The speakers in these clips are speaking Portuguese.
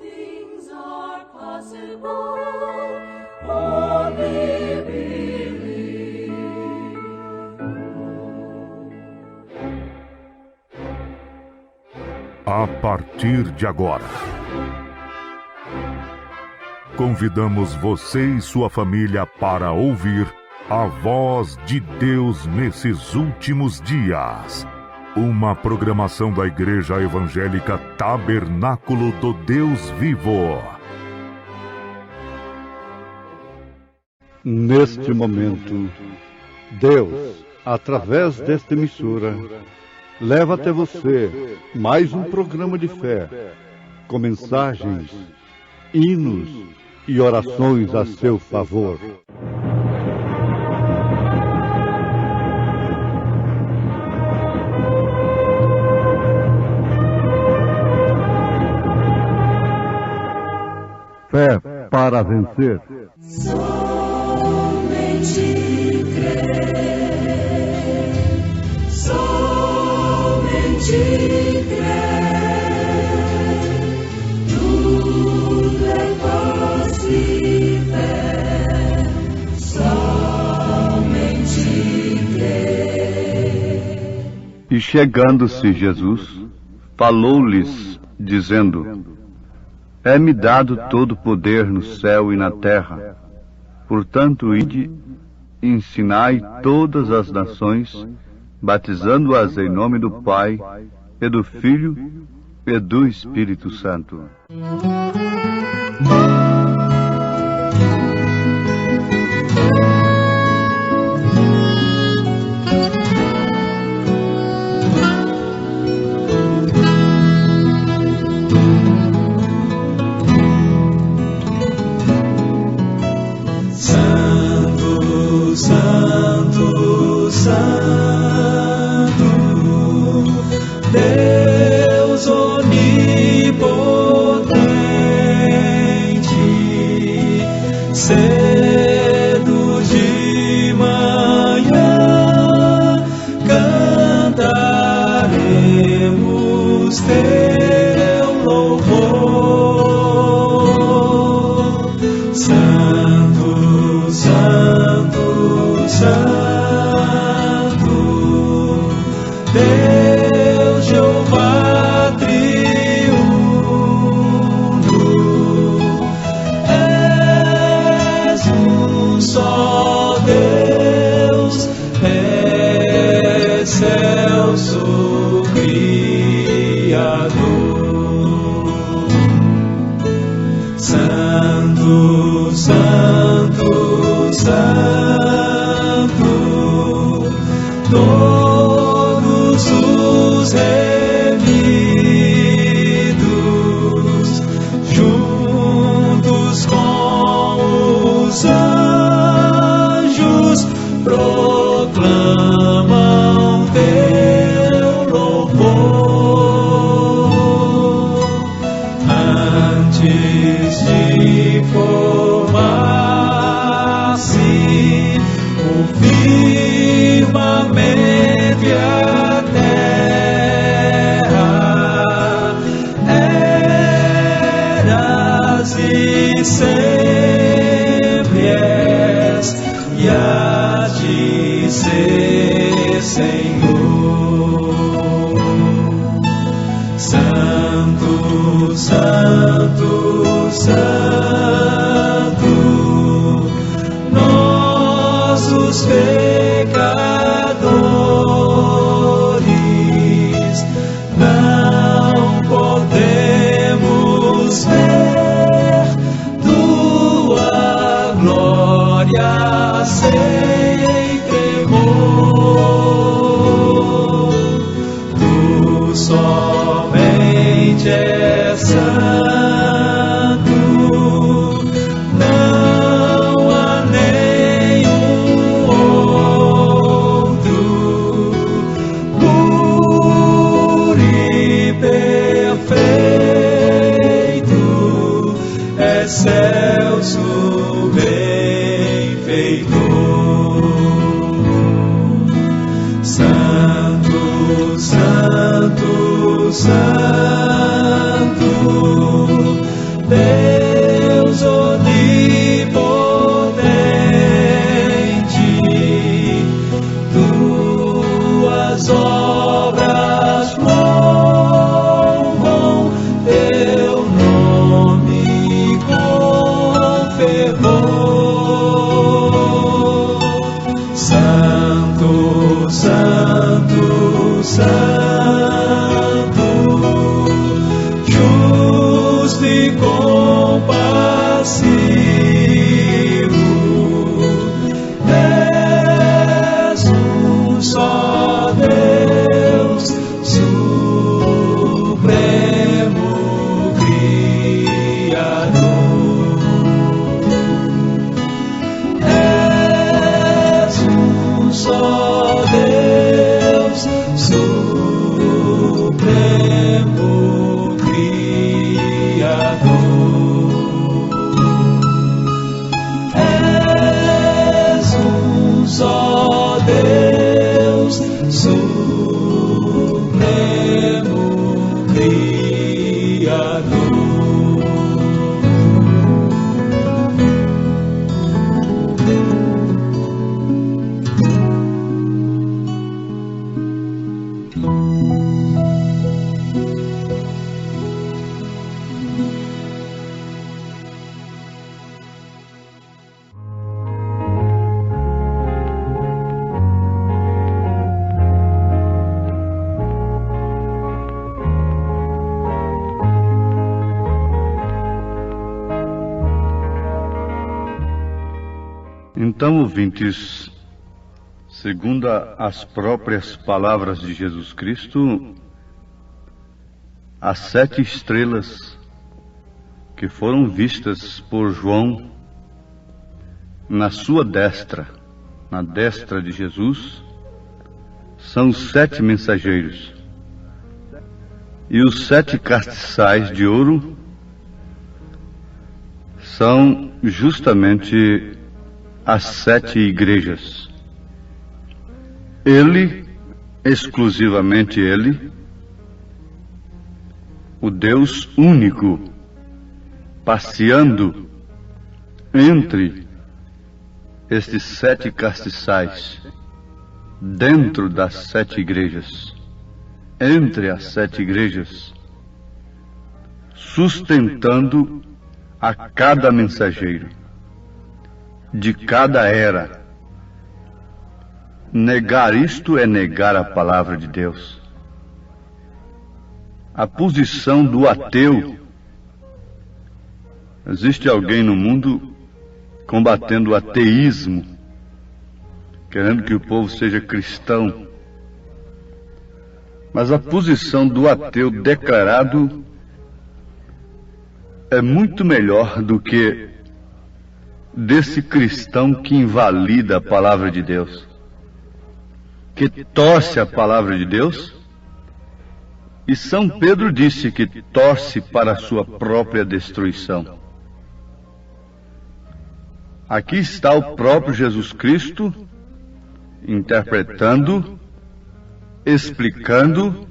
things are possible. Only believe. A partir de agora, convidamos você e sua família para ouvir a voz de Deus nesses últimos dias. Uma programação da Igreja Evangélica Tabernáculo do Deus Vivo. Neste momento, Deus, através desta emissora, leva até você mais um programa de fé, com mensagens, hinos e orações a seu favor. Fé para vencer. Somente crer, somente crer, tudo é possível, somente crer. E chegando-se Jesus, falou-lhes, dizendo: É-me dado todo o poder no céu e na terra. Portanto, ide, ensinai todas as nações, batizando-as em nome do Pai, e do Filho, e do Espírito Santo. Santo, Santo, Deus onipotente, cedo de manhã cantaremos teu louvor. Santo, Santo, Santo, Deus Jeová triuno, és um só Deus, excelso Criador. Santo, Santo, Santo, todos os remidos, juntos com os anjos, proclamam teu louvor. Antes de formar-se o firmamento e a terra, eras e sempre és, e hás de ser, Senhor. Santo, Santo, Santo, nossos pecadores não podemos ver tua glória sem tremor. Tu somente és santo, não há nenhum outro, puro e perfeito, excelso benfeitor. Santo, Santo, Santo, Então, ouvintes, segundo as próprias palavras de Jesus Cristo, as 7 estrelas que foram vistas por João na sua destra, na destra de Jesus, são os 7 mensageiros. E os 7 castiçais de ouro são justamente as 7 igrejas. Ele, exclusivamente ele, o Deus único, passeando entre estes 7 castiçais, dentro das 7 igrejas, entre as 7 igrejas, sustentando a cada mensageiro, de cada era. Negar isto é negar a palavra de Deus. A posição do ateu. Existe alguém no mundo combatendo o ateísmo, querendo que o povo seja cristão. Mas a posição do ateu declarado é muito melhor do que desse cristão que invalida a palavra de Deus, que torce a palavra de Deus. E São Pedro disse que torce para a sua própria destruição. Aqui está o próprio Jesus Cristo interpretando, explicando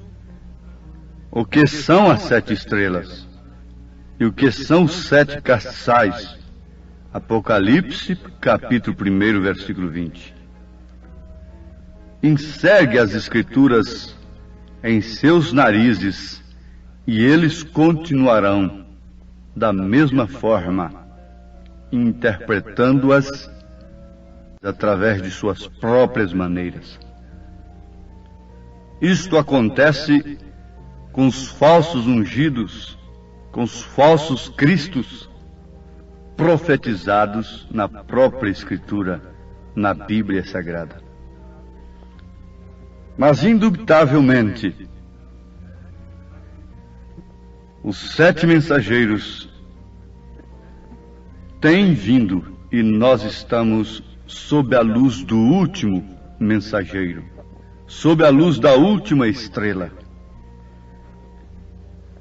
o que são as 7 estrelas e o que são os 7 castiçais. Apocalipse, capítulo 1, versículo 20. Ensegue as Escrituras em seus narizes e eles continuarão da mesma forma, interpretando-as através de suas próprias maneiras. Isto acontece com os falsos ungidos, com os falsos cristos profetizados na própria Escritura, na Bíblia Sagrada. Mas, indubitavelmente, os 7 mensageiros têm vindo e nós estamos sob a luz do último mensageiro, sob a luz da última estrela.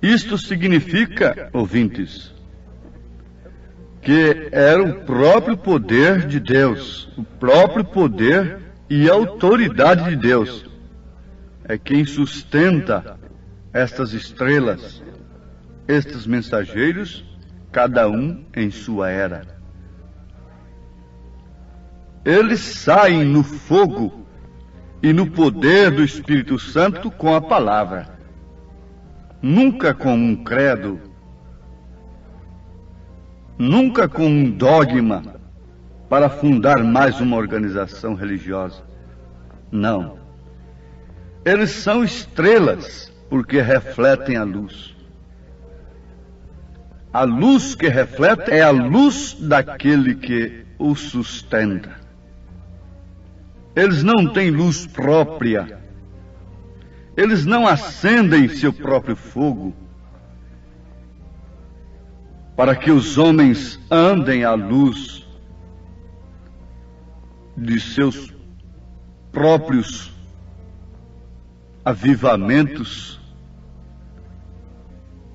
Isto significa, ouvintes, que era o próprio poder de Deus, o próprio poder e autoridade de Deus é quem sustenta estas estrelas, estes mensageiros, cada um em sua era. Eles saem no fogo e no poder do Espírito Santo com a palavra, nunca com um credo, nunca com um dogma para fundar mais uma organização religiosa. Não. Eles são estrelas porque refletem a luz. A luz que reflete é a luz daquele que o sustenta. Eles não têm luz própria. Eles não acendem seu próprio fogo para que os homens andem à luz de seus próprios avivamentos,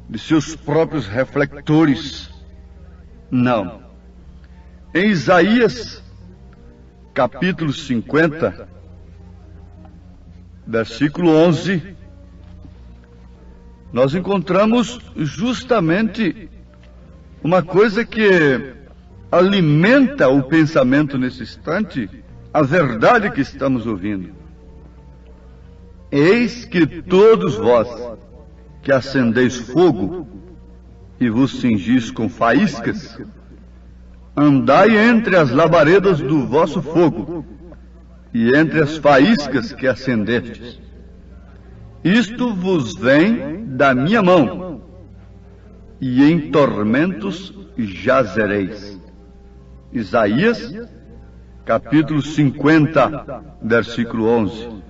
de seus próprios reflectores. Não. Em Isaías, capítulo 50, versículo 11, nós encontramos justamente uma coisa que alimenta o pensamento nesse instante, a verdade que estamos ouvindo. Eis que todos vós que acendeis fogo e vos cingis com faíscas, andai entre as labaredas do vosso fogo e entre as faíscas que acendestes. Isto vos vem da minha mão, e em tormentos jazereis. Isaías, capítulo 50, versículo 11.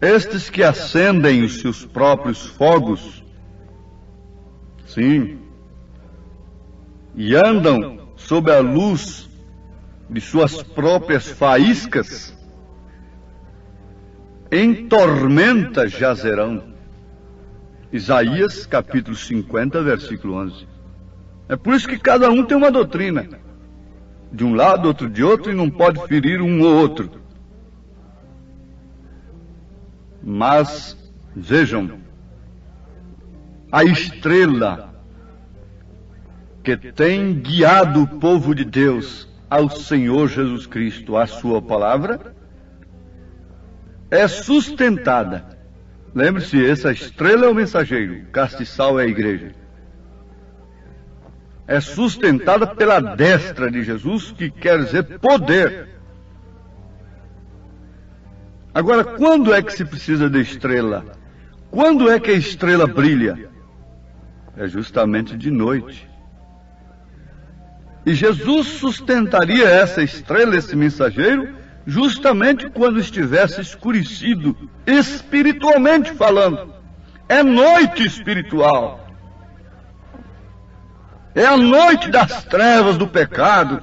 Estes que acendem os seus próprios fogos, sim, e andam sob a luz de suas próprias faíscas, em tormenta jazerão. Isaías, capítulo 50, versículo 11. É por isso que cada um tem uma doutrina, de um lado, outro de outro, e não pode ferir um ou outro. Mas, vejam, a estrela que tem guiado o povo de Deus ao Senhor Jesus Cristo, à sua palavra, é sustentada. Lembre-se, essa estrela é o mensageiro, o castiçal é a igreja. É sustentada pela destra de Jesus, que quer dizer poder. Agora, quando é que se precisa de estrela? Quando é que a estrela brilha? É justamente de noite. E Jesus sustentaria essa estrela, esse mensageiro, justamente quando estivesse escurecido, espiritualmente falando. É noite espiritual. É a noite das trevas do pecado.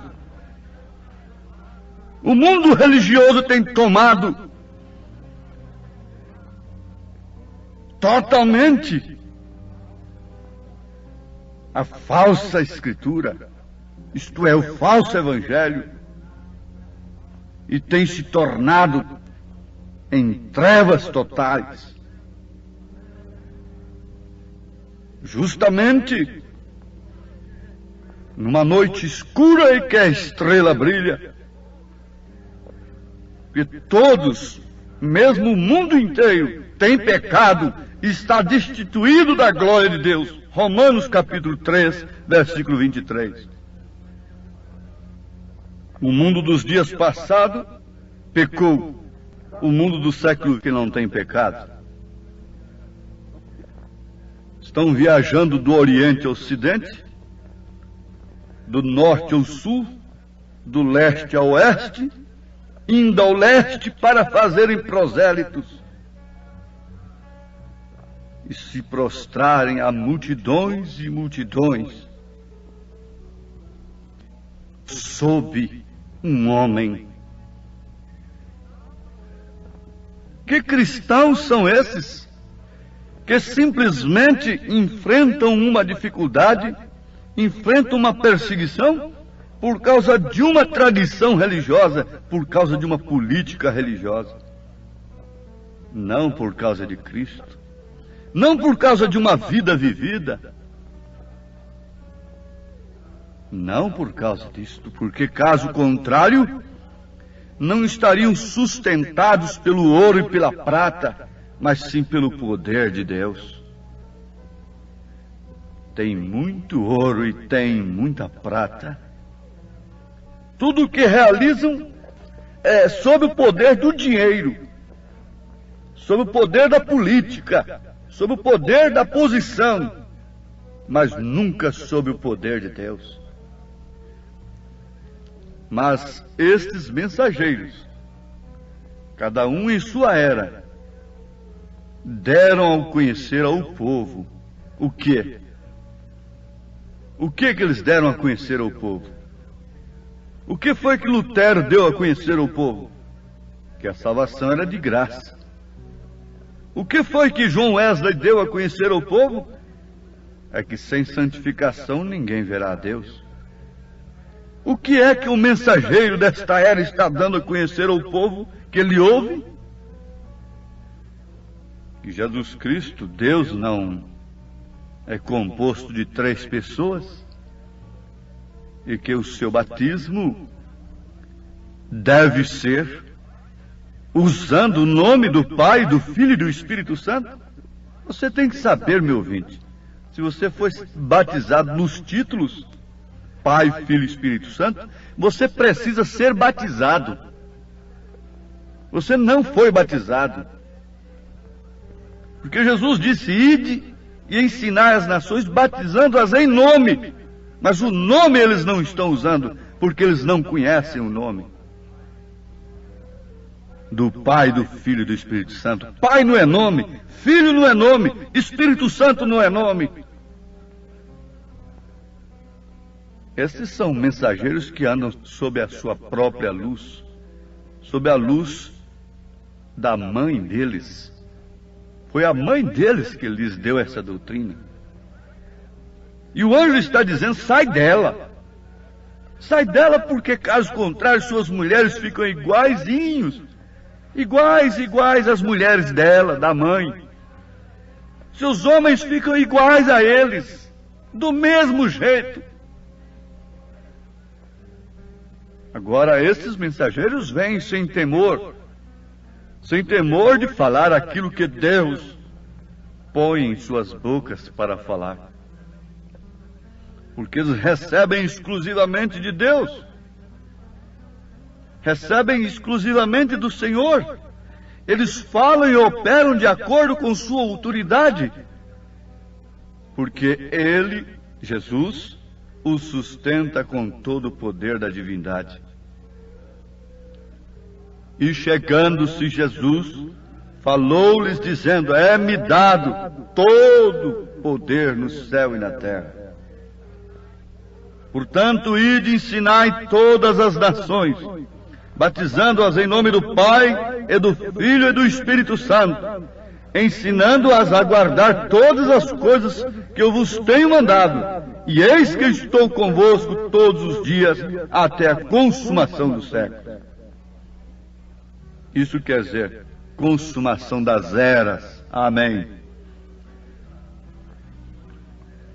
O mundo religioso tem tomado totalmente a falsa escritura, isto é, o falso evangelho, e tem se tornado em trevas totais. Justamente numa noite escura em que a estrela brilha, e todos, mesmo o mundo inteiro, tem pecado e está destituído da glória de Deus. Romanos capítulo 3, versículo 23. O mundo dos dias passados pecou. O mundo do século que não tem pecado. Estão viajando do Oriente ao Ocidente, do Norte ao Sul, do Leste ao Oeste, indo ao Leste para fazerem prosélitos e se prostrarem a multidões e multidões sob um homem. Que cristãos são esses que simplesmente enfrentam uma dificuldade, enfrentam uma perseguição por causa de uma tradição religiosa, por causa de uma política religiosa? Não por causa de Cristo, não por causa de uma vida vivida, não por causa disto, porque caso contrário, não estariam sustentados pelo ouro e pela prata, mas sim pelo poder de Deus. Tem muito ouro e tem muita prata. Tudo o que realizam é sob o poder do dinheiro, sob o poder da política, sob o poder da posição, mas nunca sob o poder de Deus. Mas estes mensageiros, cada um em sua era, deram ao conhecer ao povo o quê? O que eles deram a conhecer ao povo? O que foi que Lutero deu a conhecer ao povo? Que a salvação era de graça. O que foi que João Wesley deu a conhecer ao povo? É que sem santificação ninguém verá a Deus. O que é que o mensageiro desta era está dando a conhecer ao povo que ele ouve? Que Jesus Cristo, Deus, não é composto de 3 pessoas, e que o seu batismo deve ser usando o nome do Pai, do Filho e do Espírito Santo. Você tem que saber, meu ouvinte, se você foi batizado nos títulos Pai, Filho e Espírito Santo, você precisa ser batizado. Você não foi batizado, porque Jesus disse: ide e ensinai as nações, batizando-as em nome. Mas o nome eles não estão usando, porque eles não conhecem o nome do Pai, do Filho e do Espírito Santo. Pai não é nome, Filho não é nome, Espírito Santo não é nome. Esses são mensageiros que andam sob a sua própria luz, sob a luz da mãe deles. Foi a mãe deles que lhes deu essa doutrina. E o anjo está dizendo, sai dela. Sai dela, porque caso contrário suas mulheres ficam iguaizinhos. Iguais às mulheres dela, da mãe. Seus homens ficam iguais a eles, do mesmo jeito. Agora, esses mensageiros vêm sem temor de falar aquilo que Deus põe em suas bocas para falar. Porque eles recebem exclusivamente de Deus. Recebem exclusivamente do Senhor. Eles falam e operam de acordo com sua autoridade. Porque Ele, Jesus, os sustenta com todo o poder da divindade. E chegando-se Jesus, falou-lhes dizendo, é-me dado todo o poder no céu e na terra. Portanto, ide e ensinai todas as nações, batizando-as em nome do Pai, e do Filho e do Espírito Santo, ensinando-as a guardar todas as coisas que eu vos tenho mandado. E eis que estou convosco todos os dias, até a consumação do século. Isso quer dizer, consumação das eras. Amém.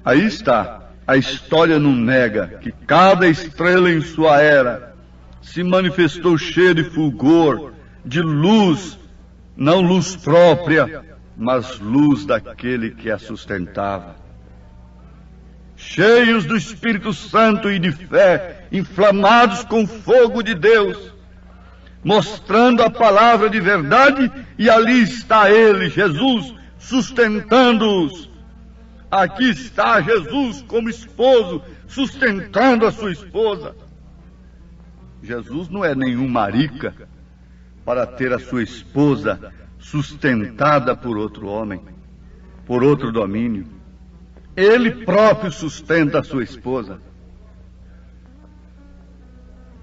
Aí está. A história não nega que cada estrela em sua era se manifestou cheia de fulgor, de luz, não luz própria, mas luz daquele que a sustentava. Cheios do Espírito Santo e de fé, inflamados com fogo de Deus, mostrando a palavra de verdade, e ali está Ele, Jesus, sustentando-os. Aqui está Jesus como esposo, sustentando a sua esposa. Jesus não é nenhum marica para ter a sua esposa sustentada por outro homem, por outro domínio. Ele próprio sustenta a sua esposa.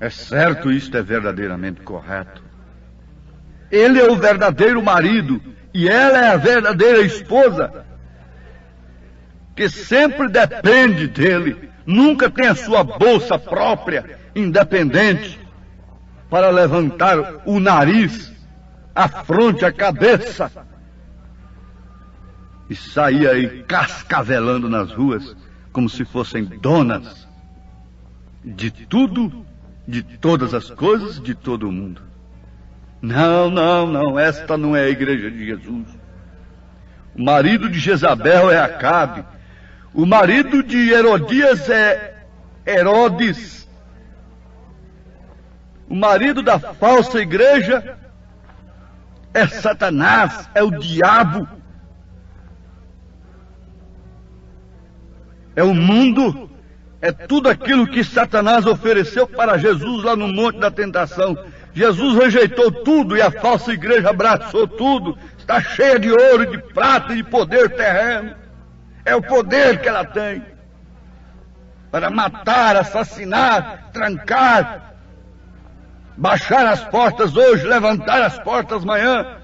É certo, isto é verdadeiramente correto. Ele é o verdadeiro marido e ela é a verdadeira esposa, que sempre depende dele, nunca tem a sua bolsa própria, independente, para levantar o nariz, a fronte, a cabeça, e sair aí cascavelando nas ruas, como se fossem donas de tudo, de todas as coisas, de todo o mundo. Não, esta não é a igreja de Jesus. O marido de Jezabel é Acabe. O marido de Herodias é Herodes. O marido da falsa igreja é Satanás, é o diabo. É o mundo, é tudo aquilo que Satanás ofereceu para Jesus lá no Monte da Tentação. Jesus rejeitou tudo e a falsa igreja abraçou tudo. Está cheia de ouro, de prata e de poder terreno. É o poder que ela tem para matar, assassinar, trancar, baixar as portas hoje, levantar as portas amanhã.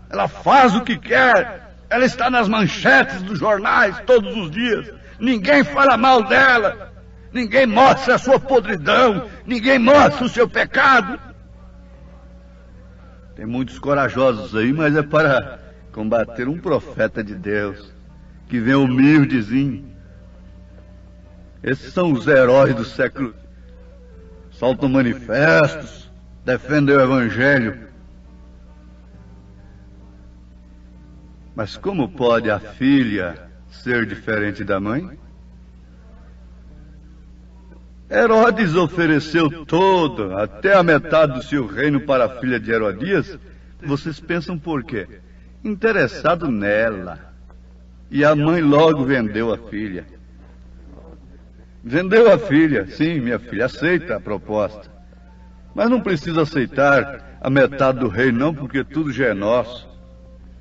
Ela faz o que quer, ela está nas manchetes dos jornais todos os dias. Ninguém fala mal dela, ninguém mostra a sua podridão, ninguém mostra o seu pecado. Tem muitos corajosos aí, mas é para combater um profeta de Deus que vem humildezinho. Esses são os heróis do século. Soltam manifestos, defendem o Evangelho. Mas como pode a filha ser diferente da mãe? Herodes ofereceu todo, até a metade do seu reino para a filha de Herodias. Vocês pensam por quê? Interessado nela. E a mãe logo vendeu a filha. Vendeu a filha. Sim, minha filha, aceita a proposta. Mas não precisa aceitar a metade do reino, não, porque tudo já é nosso.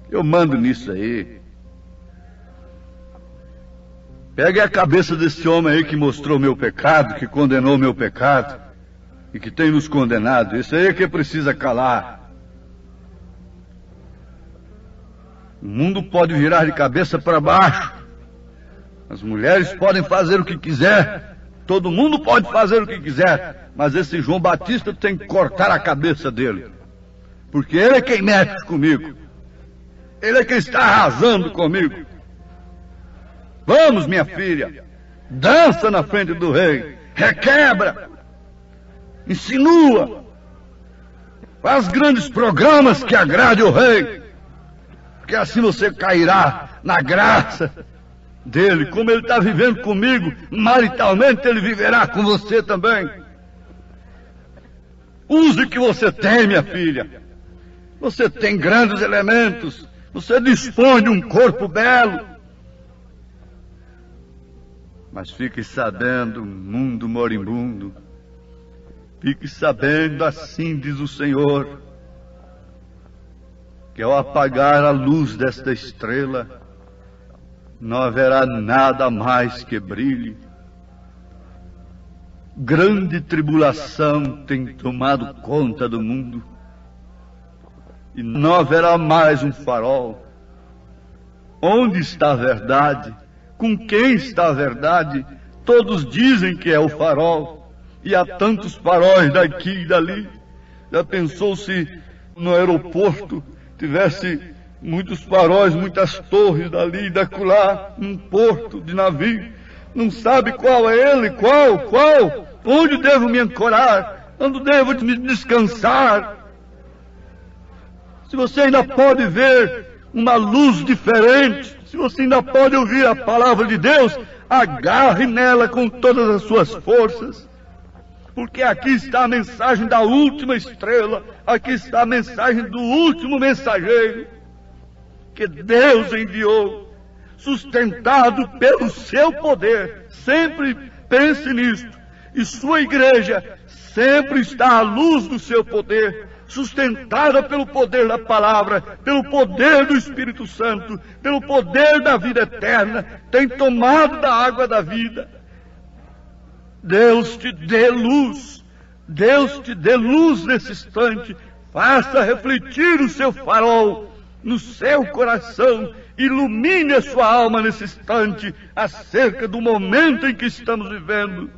Eu mando nisso aí. Pegue a cabeça desse homem aí que mostrou meu pecado, que condenou meu pecado e que tem nos condenado. Esse aí é que precisa calar. O mundo pode virar de cabeça para baixo. As mulheres podem fazer o que quiser. Todo mundo pode fazer o que quiser. Mas esse João Batista tem que cortar a cabeça dele. Porque ele é quem mexe comigo. Ele é quem está arrasando comigo. Vamos, minha filha. Dança na frente do rei. Requebra. Insinua. Faz grandes programas que agrade o rei. Porque assim você cairá na graça dele. Como ele está vivendo comigo, maritalmente ele viverá com você também. Use o que você tem, minha filha. Você tem grandes elementos. Você dispõe de um corpo belo. Mas fique sabendo, mundo moribundo, fique sabendo, assim diz o Senhor, que ao apagar a luz desta estrela, não haverá nada mais que brilhe. Grande tribulação tem tomado conta do mundo, e não haverá mais um farol. Onde está a verdade? Com quem está a verdade? Todos dizem que é o farol, e há tantos faróis daqui e dali. Já pensou se no aeroporto tivesse muitos faróis, muitas torres dali e dacolá, num porto de navio? Não sabe qual é ele, qual? Onde devo me ancorar? Onde devo me descansar? Se você ainda pode ver uma luz diferente, se você ainda pode ouvir a palavra de Deus, agarre nela com todas as suas forças, porque aqui está a mensagem da última estrela, aqui está a mensagem do último mensageiro, que Deus enviou, sustentado pelo seu poder. Sempre pense nisto, e sua igreja sempre está à luz do seu poder, sustentada pelo poder da palavra, pelo poder do Espírito Santo, pelo poder da vida eterna, tem tomado da água da vida. Deus te dê luz, Deus te dê luz nesse instante, faça refletir o seu farol no seu coração, ilumine a sua alma nesse instante, acerca do momento em que estamos vivendo.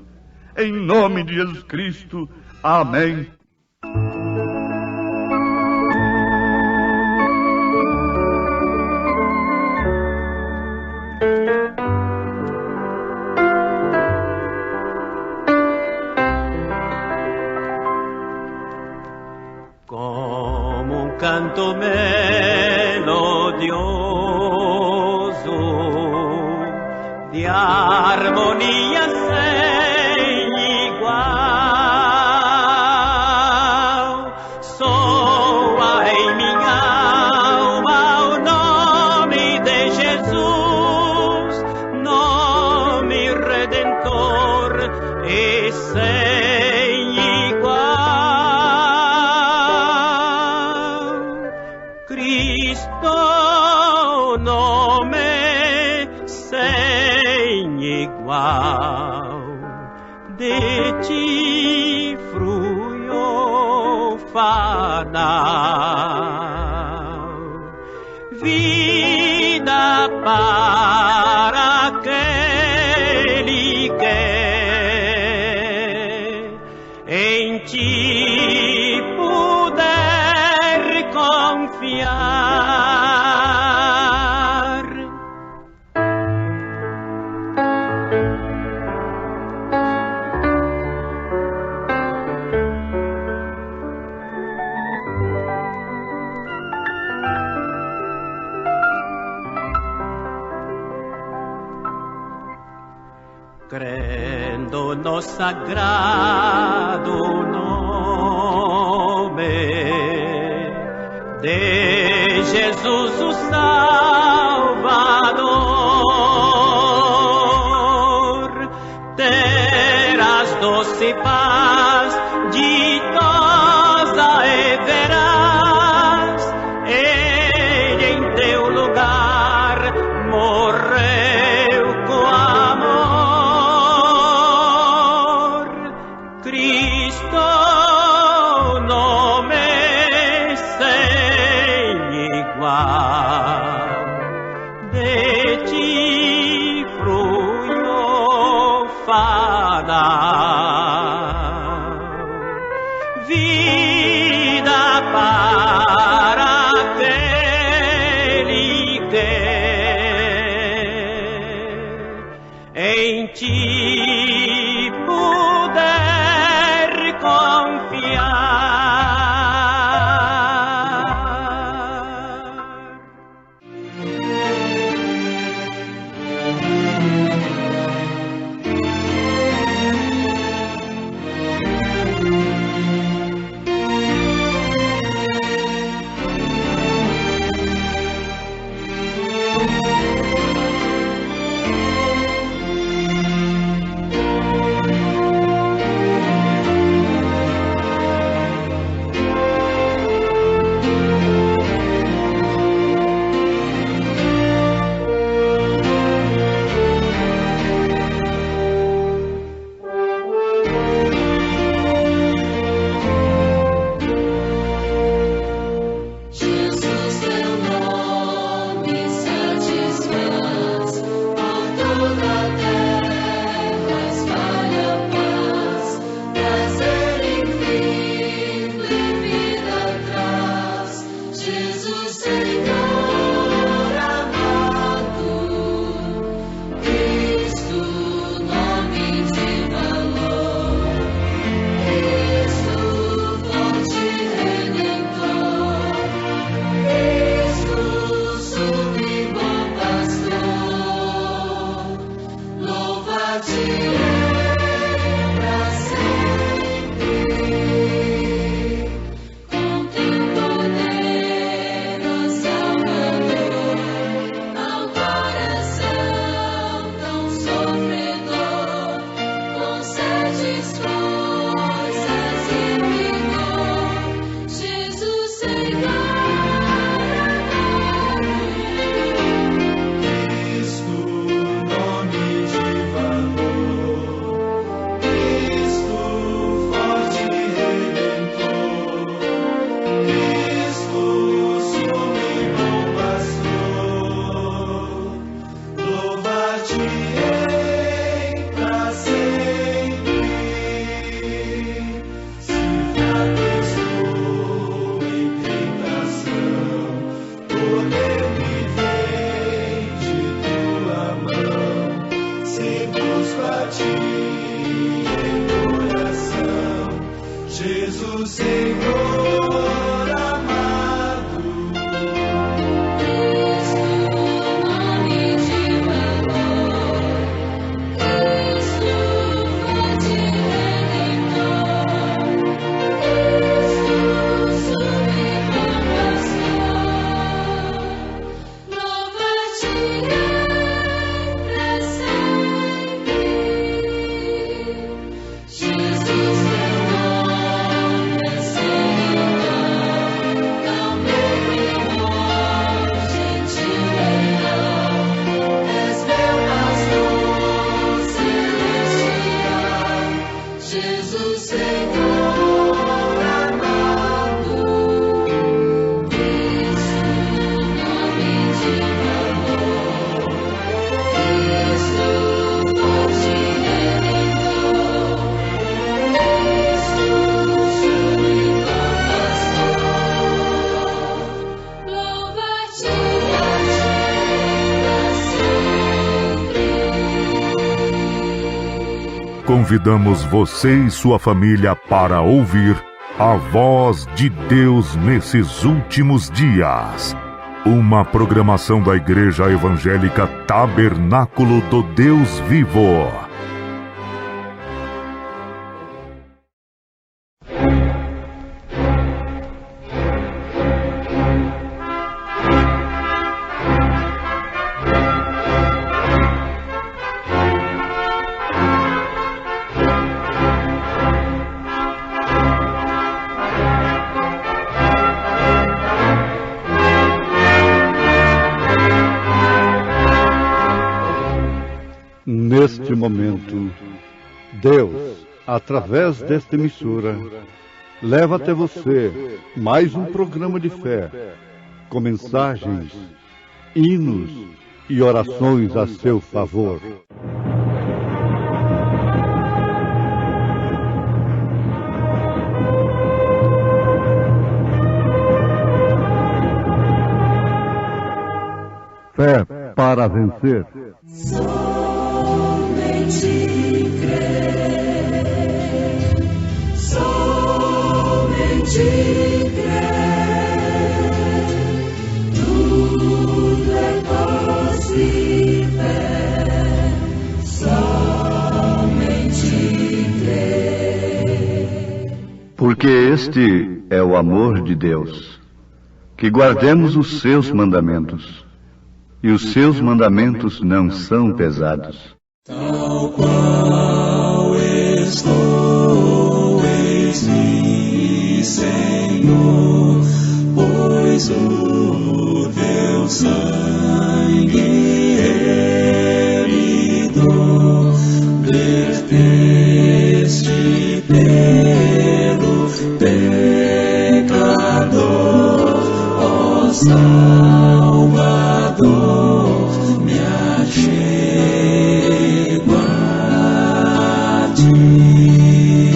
Em nome de Jesus Cristo, amém. Canto melodioso de armonia sem igual, soa em minha alma o nome de Jesus, nome redentor e sem igual. Cristo, nome sem igual, de ti fruiu fanal, vida para aquele que em ti puder confiar. Crendo no sagrado nome de Jesus o Salvador, paz ditosa e veraz, Ele em teu lugar morreu com amor. Cristo, nome sem igual, de ti fruiu fadal, vida para aquele que em ti puder confiar. Convidamos você e sua família para ouvir a voz de Deus nesses últimos dias. Uma programação da Igreja Evangélica Tabernáculo do Deus Vivo. neste momento, Deus, através desta emissora, leva até você mais um programa de fé, com mensagens, hinos e orações a seu favor. Fé para vencer. Somente crer, somente crer, tudo é possível, somente crer. Porque este é o amor de Deus, que guardemos os seus mandamentos. E os seus mandamentos não são pesados. Tal qual estou, eis-me, Senhor, pois o teu sangue remido verteste pelo pecador, ó Salvador, me achego a ti,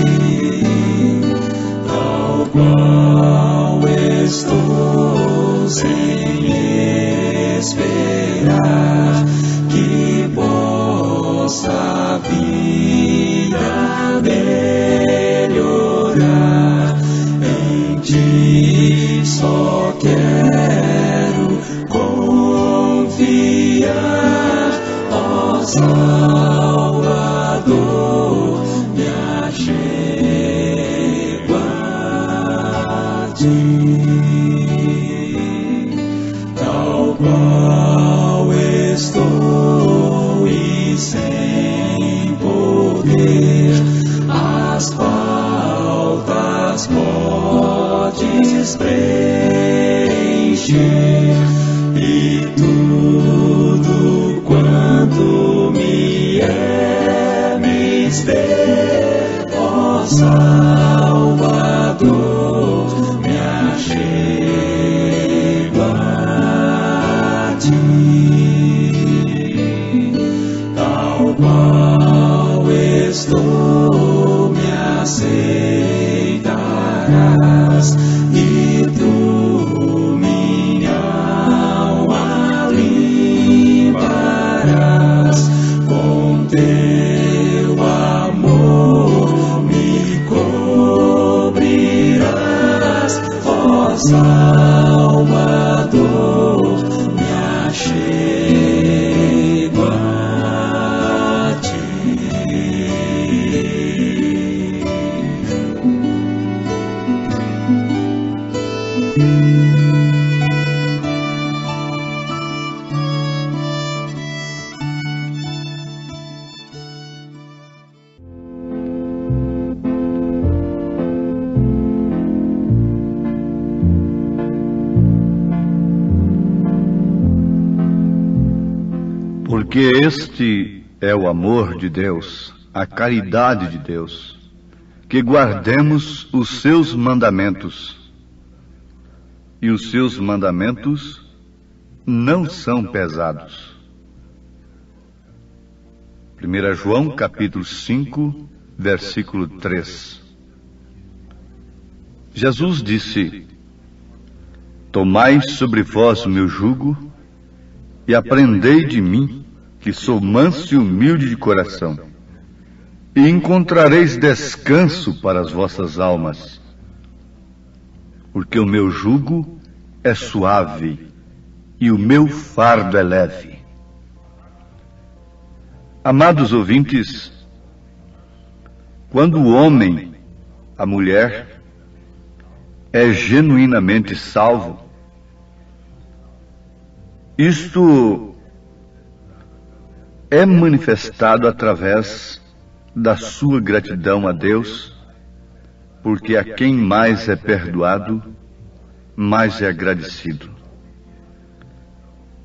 tal qual estou sem esperar que possa a vida melhorar, em ti só quero confiar, ó Salvador, me achego a ti, tal qual estou e sem poder, as faltas podes preencher, e tudo quanto me é mister, ó Salvador, me achego a ti, tal qual estou, me aceitarás, e tu minha alma limparás, com teu amor me cobrirás, ó Salvador, me achego a ti. Porque este é o amor de Deus, a caridade de Deus, que guardemos os seus mandamentos. E os seus mandamentos não são pesados. 1 João capítulo 5, versículo 3. Jesus disse: Tomai sobre vós o meu jugo e aprendei de mim, que sou manso e humilde de coração, e encontrareis descanso para as vossas almas, porque o meu jugo é suave e o meu fardo é leve. Amados ouvintes, quando o homem, a mulher, é genuinamente salvo, isto é manifestado através da sua gratidão a Deus, porque a quem mais é perdoado, mais é agradecido.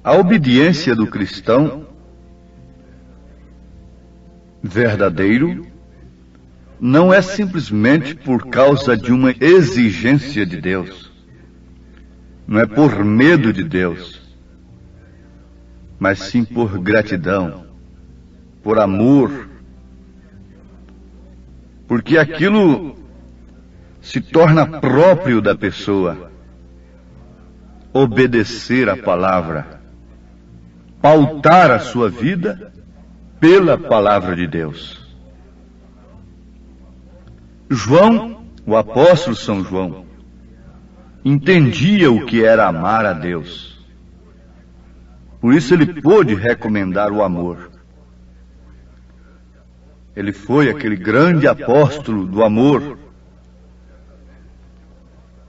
A obediência do cristão verdadeiro não é simplesmente por causa de uma exigência de Deus, não é por medo de Deus, mas sim por gratidão, por amor, porque aquilo se torna próprio da pessoa. Obedecer a palavra, pautar a sua vida pela palavra de Deus. João, o apóstolo São João, entendia o que era amar a Deus. Por isso ele pôde recomendar o amor. Ele foi aquele grande apóstolo do amor,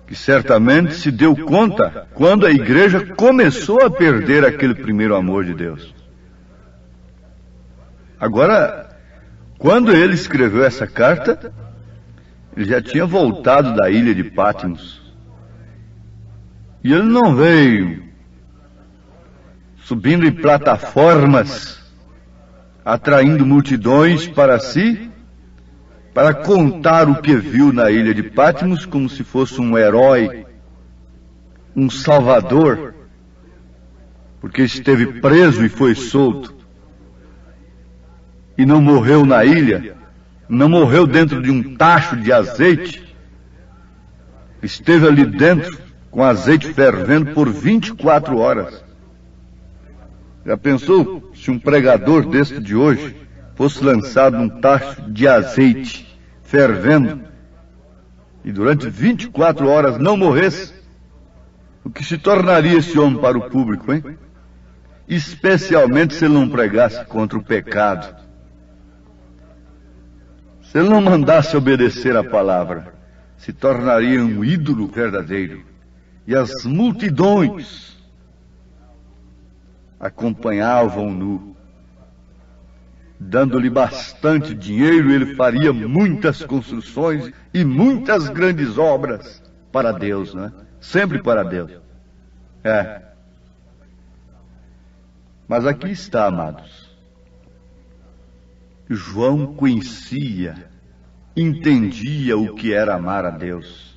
que certamente se deu conta quando a igreja começou a perder aquele primeiro amor de Deus. Agora, quando ele escreveu essa carta, ele já tinha voltado da ilha de Patmos. E ele não veio subindo em plataformas, atraindo multidões para si, para contar o que viu na ilha de Patmos como se fosse um herói, um salvador, porque esteve preso e foi solto. E não morreu na ilha, não morreu dentro de um tacho de azeite, esteve ali dentro com azeite fervendo por 24 horas. Já pensou se um pregador deste de hoje fosse lançado num tacho de azeite fervendo e durante 24 horas não morresse? O que se tornaria esse homem para o público, hein? Especialmente se ele não pregasse contra o pecado, se ele não mandasse obedecer a palavra, se tornaria um ídolo verdadeiro. E as multidões acompanhavam-no, dando-lhe bastante dinheiro. Ele faria muitas construções e muitas grandes obras para Deus, né? Sempre para Deus. Mas aqui está, amados. João conhecia, entendia o que era amar a Deus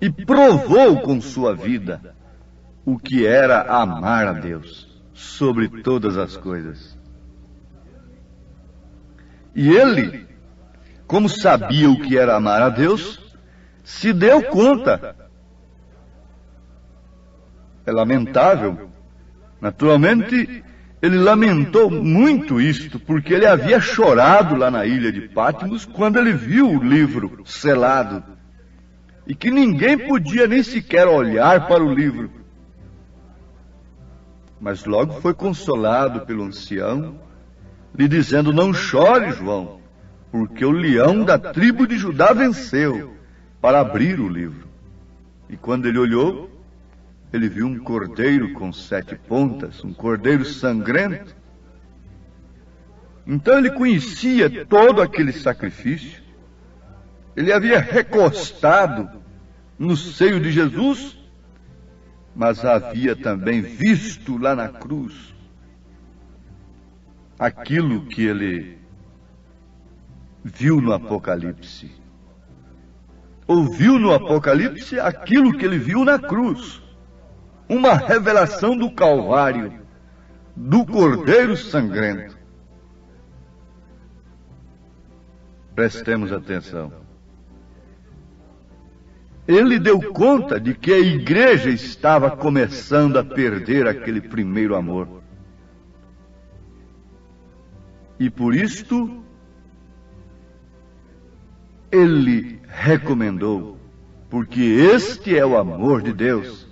e provou com sua vida o que era amar a Deus sobre todas as coisas. E ele, como sabia o que era amar a Deus, se deu conta. É lamentável. Naturalmente, ele lamentou muito isto, porque ele havia chorado lá na ilha de Patmos quando ele viu o livro selado, e que ninguém podia nem sequer olhar para o livro. Mas logo foi consolado pelo ancião, lhe dizendo: não chore, João, porque o leão da tribo de Judá venceu para abrir o livro. E quando ele olhou, ele viu um cordeiro com 7 pontas, um cordeiro sangrento. Então ele conhecia todo aquele sacrifício. Ele havia recostado no seio de Jesus, mas havia também visto lá na cruz aquilo que ele viu no Apocalipse. Ouviu no Apocalipse aquilo que ele viu na cruz. Uma revelação do Calvário, do Cordeiro sangrento. Prestemos atenção. Ele deu conta de que a igreja estava começando a perder aquele primeiro amor. E por isto, ele recomendou, porque este é o amor de Deus,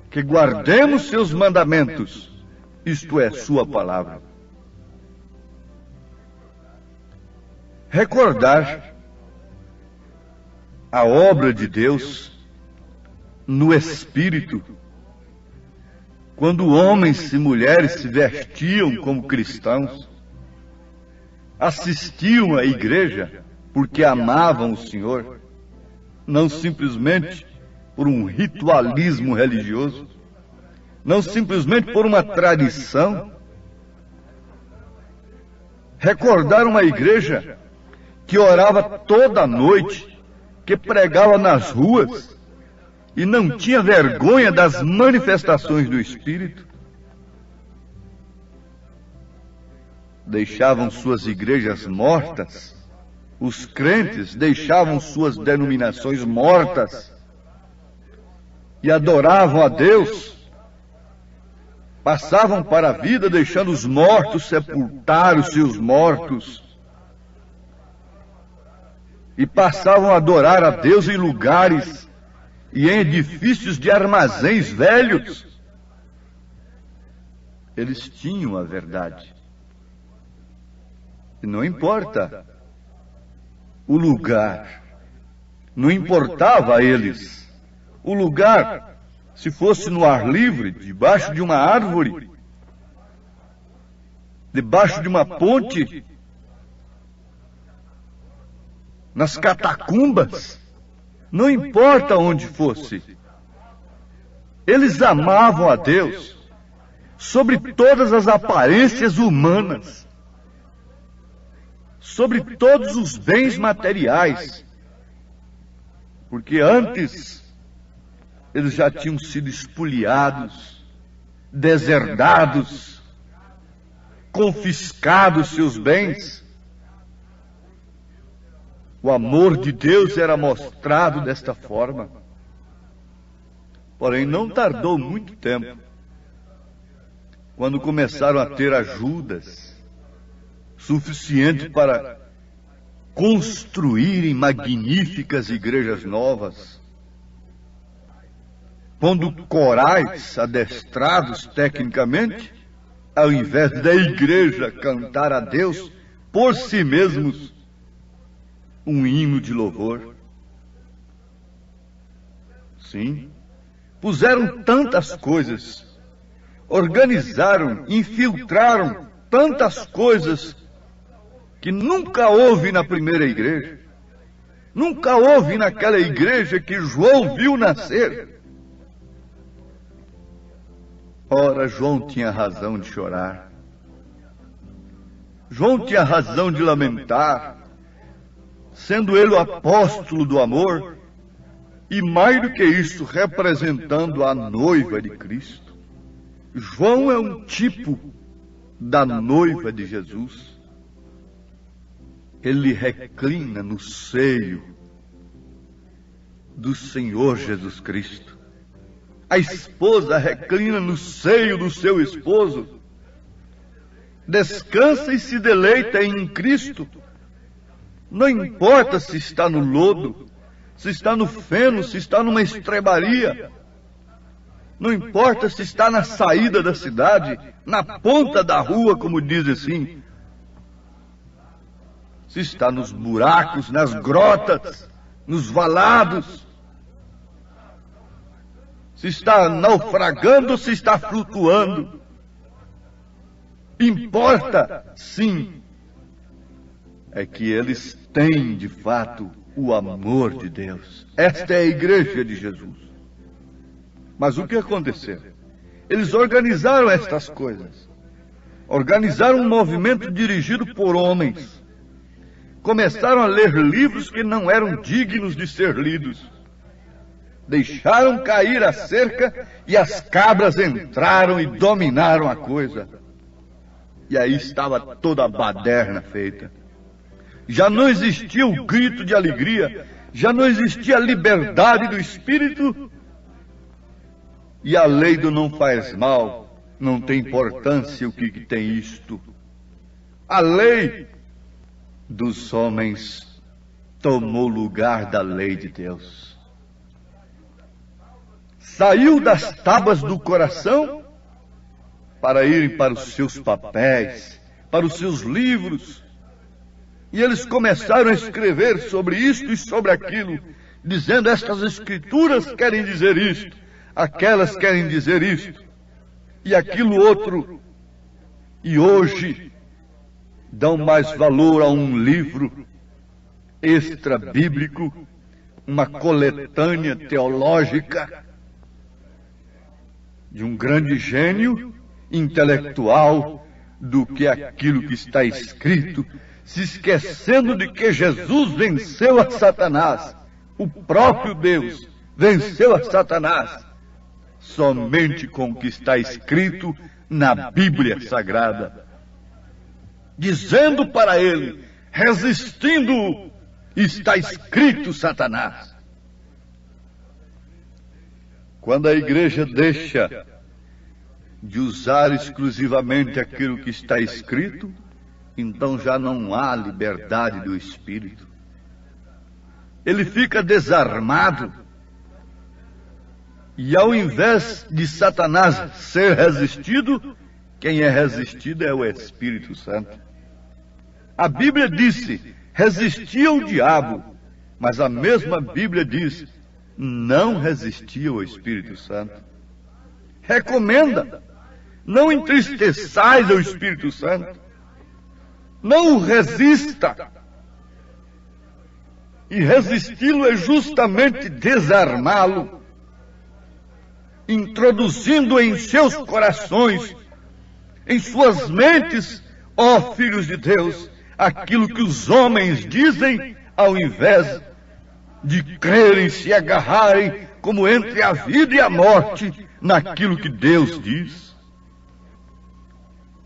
que guardemos seus mandamentos, isto é, sua palavra. Recordar a obra de Deus no Espírito, quando homens e mulheres se vestiam como cristãos, assistiam à igreja porque amavam o Senhor, não simplesmente por um ritualismo religioso, não simplesmente por uma tradição, Recordaram uma igreja que orava toda noite, que pregava nas ruas e não tinha vergonha das manifestações do Espírito. Deixavam suas igrejas mortas, os crentes deixavam suas denominações mortas e adoravam a Deus. Passavam para a vida deixando os mortos sepultar os seus mortos. E passavam a adorar a Deus em lugares e em edifícios de armazéns velhos. Eles tinham a verdade. E não importa o lugar, não importava a eles o lugar. Se fosse no ar livre, debaixo de uma árvore, debaixo de uma ponte, nas catacumbas, não importa onde fosse. Eles amavam a Deus sobre todas as aparências humanas, sobre todos os bens materiais, porque antes eles já tinham sido espoliados, deserdados, confiscados seus bens. O amor de Deus era mostrado desta forma. Porém, não tardou muito tempo, quando começaram a ter ajudas suficiente para construírem magníficas igrejas novas, pondo corais adestrados tecnicamente, ao invés da igreja cantar a Deus por si mesmos um hino de louvor. Sim, puseram tantas coisas, organizaram, infiltraram tantas coisas que nunca houve na primeira igreja, nunca houve naquela igreja que João viu nascer. Ora, João tinha razão de chorar. João tinha razão de lamentar, sendo ele o apóstolo do amor, e mais do que isso, representando a noiva de Cristo. João é um tipo da noiva de Jesus. Ele reclina no seio do Senhor Jesus Cristo. A esposa reclina no seio do seu esposo. Descansa e se deleita em Cristo. Não importa se está no lodo, se está no feno, se está numa estrebaria. Não importa se está na saída da cidade, na ponta da rua, como diz assim. Se está nos buracos, nas grotas, nos valados. Se está naufragando, se está flutuando. Importa, sim, é que eles têm, de fato, o amor de Deus. Esta é a igreja de Jesus. Mas o que aconteceu? Eles organizaram estas coisas. Organizaram um movimento dirigido por homens. Começaram a ler livros que não eram dignos de ser lidos. Deixaram cair a cerca e as cabras entraram e dominaram a coisa. E aí estava toda a baderna feita. Já não existia o grito de alegria, já não existia a liberdade do espírito. E a lei do não faz mal, não tem importância o que tem isto. A lei dos homens tomou lugar da lei de Deus. Saiu das tábuas do coração para irem para os seus papéis, para os seus livros. E eles começaram a escrever sobre isto e sobre aquilo, dizendo: estas escrituras querem dizer isto, aquelas querem dizer isto, e aquilo outro. E hoje dão mais valor a um livro extra-bíblico, uma coletânea teológica de um grande gênio intelectual, do que aquilo que está escrito, se esquecendo de que Jesus venceu a Satanás. O próprio Deus venceu a Satanás somente com o que está escrito na Bíblia Sagrada, dizendo para ele, resistindo, está escrito, Satanás. Quando a igreja deixa de usar exclusivamente aquilo que está escrito, então já não há liberdade do espírito. Ele fica desarmado. E ao invés de Satanás ser resistido, quem é resistido é o Espírito Santo. A Bíblia disse, resistia ao diabo, mas a mesma Bíblia diz, não resistia ao Espírito Santo. Recomenda, não entristeçais ao Espírito Santo, não o resista. E resisti-lo é justamente desarmá-lo, introduzindo em seus corações, em suas mentes, ó filhos de Deus, aquilo que os homens dizem, ao invés de crerem, se agarrarem, como entre a vida e a morte, naquilo que Deus diz.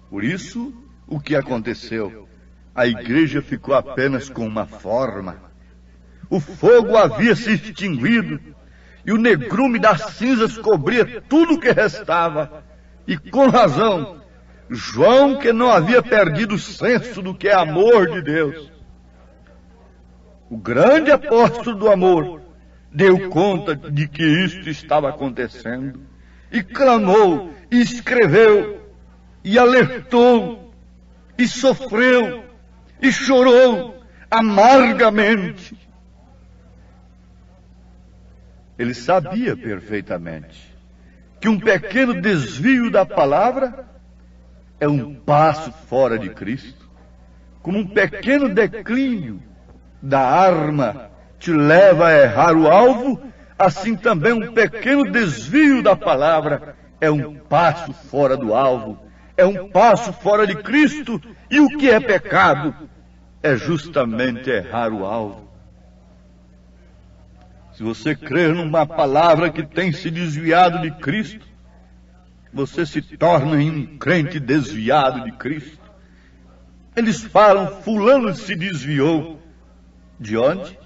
Por isso, o que aconteceu? A igreja ficou apenas com uma forma. O fogo havia se extinguido, e o negrume das cinzas cobria tudo o que restava. E com razão, João, que não havia perdido o senso do que é amor de Deus, o grande apóstolo do amor, deu conta de que isto estava acontecendo, e clamou, e escreveu, e alertou, e sofreu, e chorou amargamente. Ele sabia perfeitamente que um pequeno desvio da palavra é um passo fora de Cristo, como um pequeno declínio da arma te leva a errar o alvo, assim também um pequeno desvio da palavra é um passo fora do alvo, é um passo fora de Cristo, e o que é pecado é justamente errar o alvo. Se você crer numa palavra que tem se desviado de Cristo, você se torna um crente desviado de Cristo. Eles falam, fulano se desviou. De onde?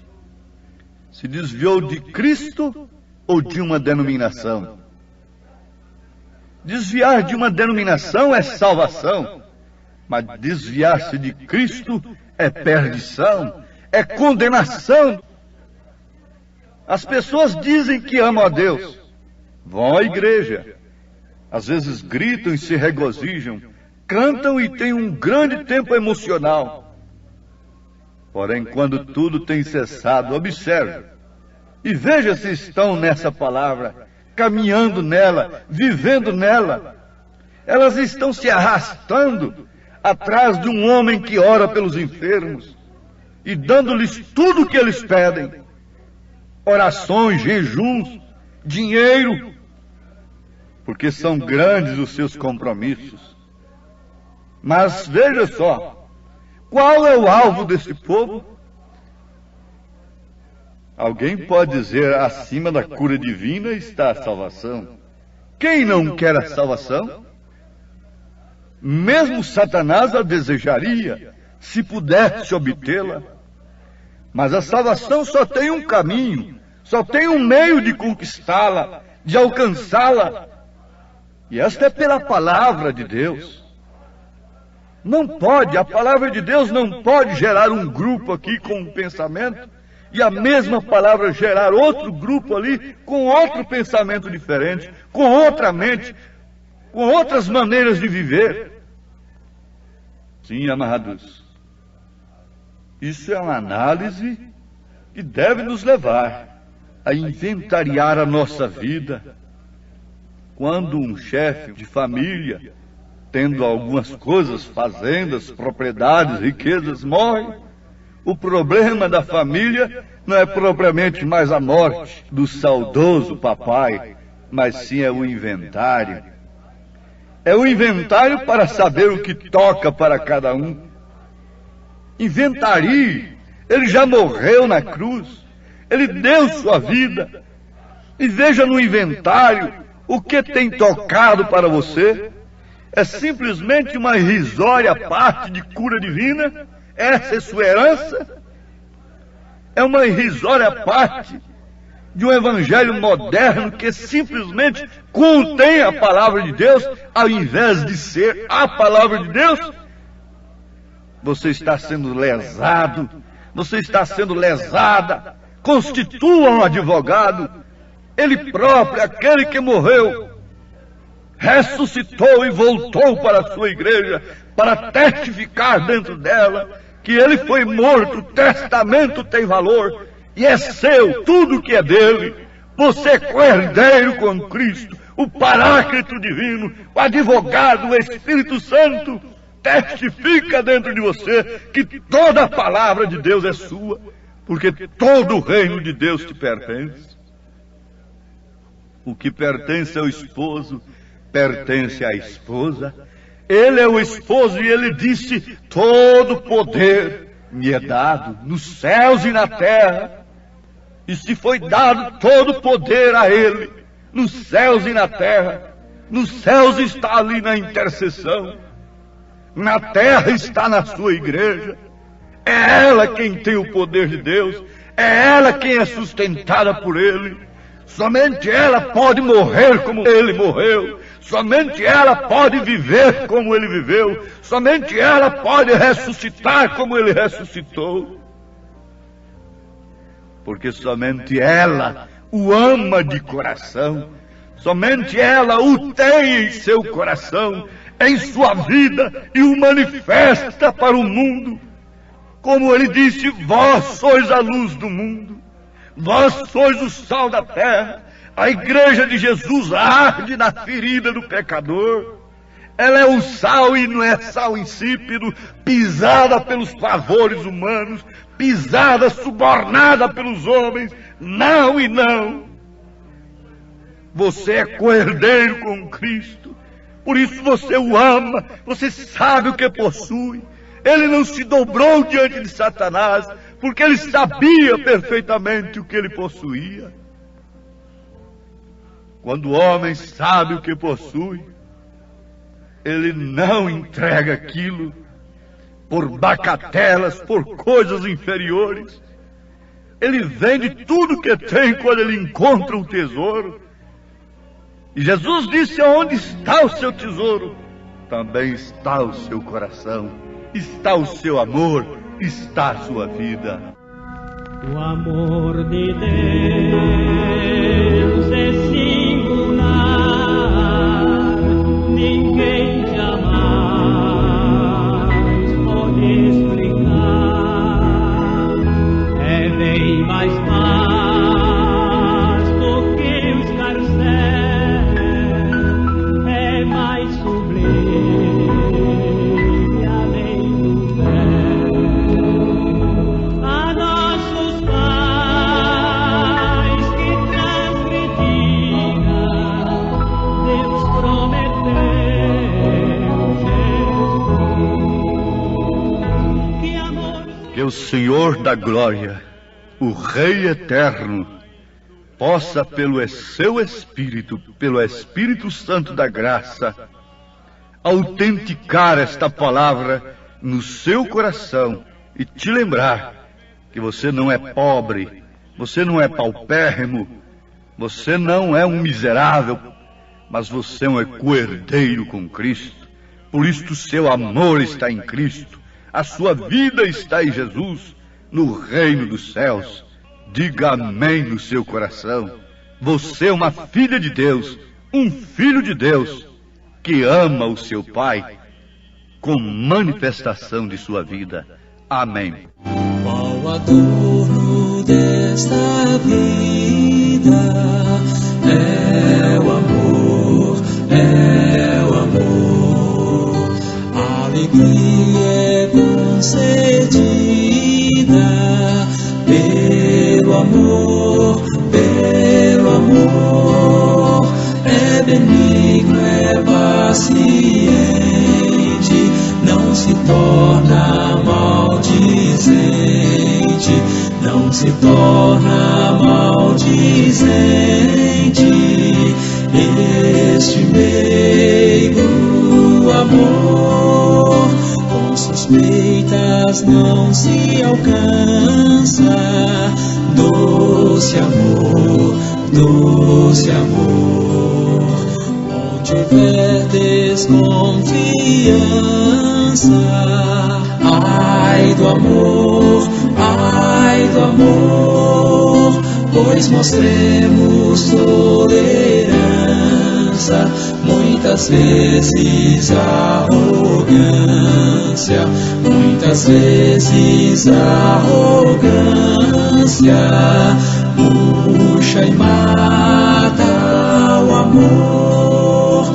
Se desviou de Cristo ou de uma denominação? Desviar de uma denominação é salvação, mas desviar-se de Cristo é perdição, é condenação. As pessoas dizem que amam a Deus, vão à igreja, às vezes gritam e se regozijam, cantam e têm um grande tempo emocional. Porém, quando tudo tem cessado, observe e veja se estão nessa palavra, caminhando nela, vivendo nela. Elas estão se arrastando atrás de um homem que ora pelos enfermos e dando-lhes tudo o que eles pedem. Orações, jejuns, dinheiro, porque são grandes os seus compromissos. Mas veja só, qual é o alvo desse povo? Alguém pode dizer, acima da cura divina está a salvação. Quem não quer a salvação? Mesmo Satanás a desejaria, se pudesse obtê-la. Mas a salvação só tem um caminho, só tem um meio de conquistá-la, de alcançá-la. E esta é pela palavra de Deus. Não pode, a palavra de Deus não pode gerar um grupo aqui com um pensamento e a mesma palavra gerar outro grupo ali com outro pensamento diferente, com outra mente, com outras maneiras de viver. Sim, amados, isso é uma análise que deve nos levar a inventariar a nossa vida. Quando um chefe de família, tendo algumas coisas, fazendas, propriedades, riquezas, morre, o problema da família não é propriamente mais a morte do saudoso papai, mas sim é o inventário. é o inventário para saber o que toca para cada um. Inventarie, ele já morreu na cruz, ele deu sua vida. E veja no inventário o que tem tocado para você. É simplesmente uma irrisória parte de cura divina? Essa é sua herança? É uma irrisória parte de um evangelho moderno que simplesmente contém a palavra de Deus, ao invés de ser a palavra de Deus? Você está sendo lesado, você está sendo lesada. Constitua um advogado. Ele próprio, aquele que morreu, ressuscitou e voltou para a sua igreja para testificar dentro dela que ele foi morto. O testamento tem valor e é seu, tudo que é dele. Você é co-herdeiro com Cristo, o Paráclito divino, o advogado, o Espírito Santo testifica dentro de você que toda a palavra de Deus é sua, porque todo o reino de Deus te pertence. O que pertence ao esposo pertence à esposa. Ele é o esposo e ele disse: todo poder me é dado nos céus e na terra. E se foi dado todo poder a ele nos céus e na terra, nos céus está ali na intercessão, na terra está na sua igreja. É ela quem tem o poder de Deus, é ela quem é sustentada por ele. Somente ela pode morrer como ele morreu. Somente ela pode viver como ele viveu. Somente ela pode ressuscitar como ele ressuscitou. Porque somente ela o ama de coração. Somente ela o tem em seu coração, em sua vida, e o manifesta para o mundo. Como ele disse: vós sois a luz do mundo. Vós sois o sal da terra. A igreja de Jesus arde na ferida do pecador. Ela é o sal e não é sal insípido, pisada pelos pavores humanos, pisada, subornada pelos homens. Não e não. Você é co-herdeiro com Cristo. Por isso você o ama, você sabe o que possui. Ele não se dobrou diante de Satanás, porque ele sabia perfeitamente o que ele possuía. Quando o homem sabe o que possui, ele não entrega aquilo por bacatelas, por coisas inferiores. Ele vende tudo que tem quando ele encontra um tesouro. E Jesus disse: onde está o seu tesouro, também está o seu coração, está o seu amor, está a sua vida. O amor de Deus é singular, ninguém jamais pode explicar. É bem mais vasto que o escarcéu, é mais sublime além do véu. A nossos pais que transgrediram, Deus prometeu Jesus. Que amor. Que o Senhor da glória, o Rei eterno, possa pelo seu Espírito, pelo Espírito Santo da graça, autenticar esta palavra no seu coração e te lembrar que você não é pobre, você não é paupérrimo, você não é um miserável, mas você é um co-herdeiro com Cristo. Por isto seu amor está em Cristo, a sua vida está em Jesus, no reino dos céus. Diga amém no seu coração. Você é uma filha de Deus, um filho de Deus, que ama o seu Pai com manifestação de sua vida. Amém. Qual adorno desta vida é o amor, é o amor. A alegria é concedida pelo amor, pelo amor. É benigno, é paciente, não se torna maldizente, não se torna maldizente. Este meigo amor com suspeitas não se alcança. Doce amor, doce amor, onde houver desconfiança. Ai do amor, pois mostremos tolerância, muitas vezes arrogância, muitas vezes arrogância, murcha e mata o amor.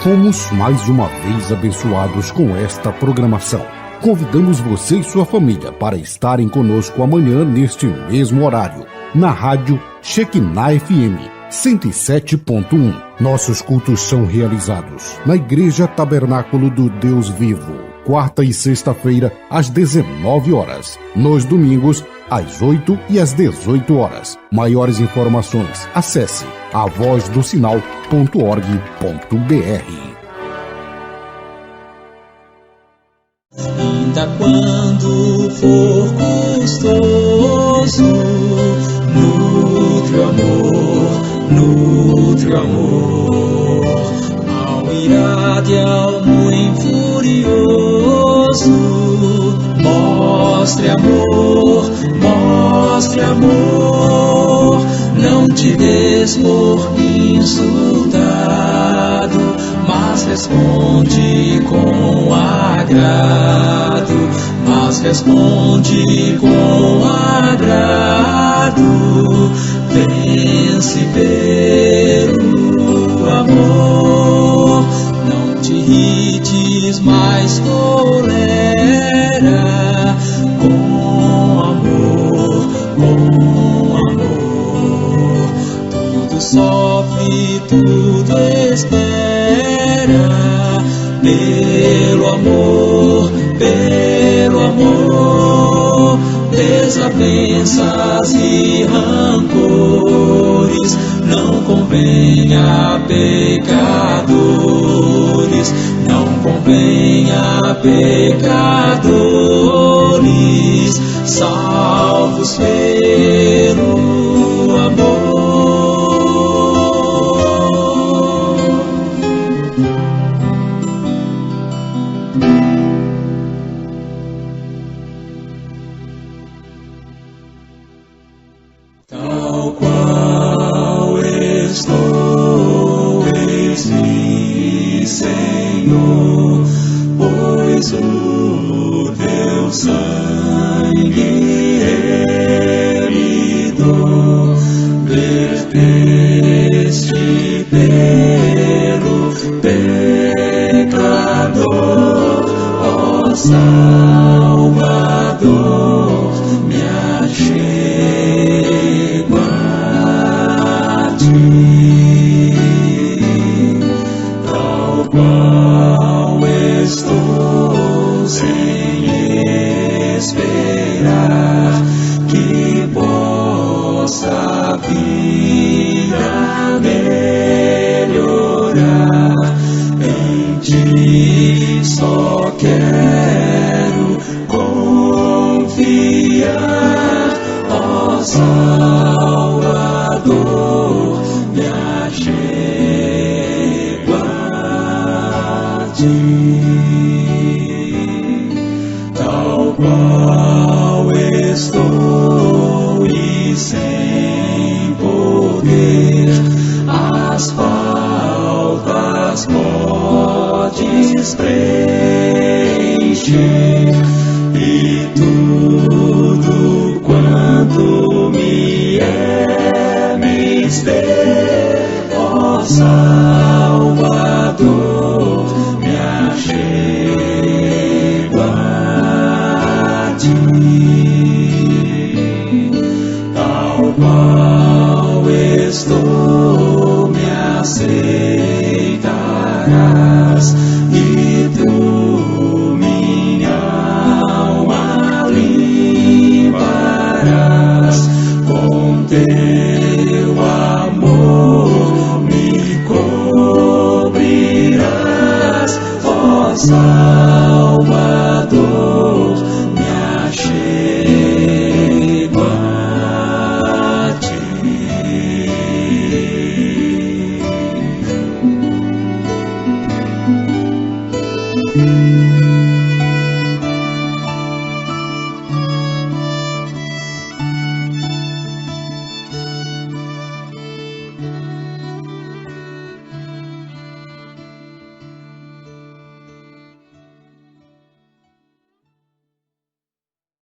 Fomos mais uma vez abençoados com esta programação. Convidamos você e sua família para estarem conosco amanhã neste mesmo horário, na rádio Shekinah FM 107.1. Nossos cultos são realizados na Igreja Tabernáculo do Deus Vivo, quarta e sexta-feira às 19 horas, nos domingos às 8 e às 18 horas. Maiores informações, acesse avozdosinal.org.br. Ainda quando for custoso, nutre o amor, ao irado e ao muito furioso. Mostre amor, não te des por insultado, mas responde com agrado, vence pelo amor, não te irrites, mas tolera, com amor, tudo sofre, tudo espera, pelo amor, desavenças e rancores não convém a pecadores, não convém a pecadores, salvos pelo amor. Tal qual estou, eis-me, Senhor, pois o teu sangue remido verteste pelo pecador, ó Salvador, me achego a ti, tal qual estou, sem esperar que possa a vida melhorar. Em ti só quero confiar, ó Salvador, me achego a ti, tal qual estou e sem poder as faltas podes preencher, e tudo quanto me é mister, ó Salvador, me achego a ti, tal qual estou, me aceito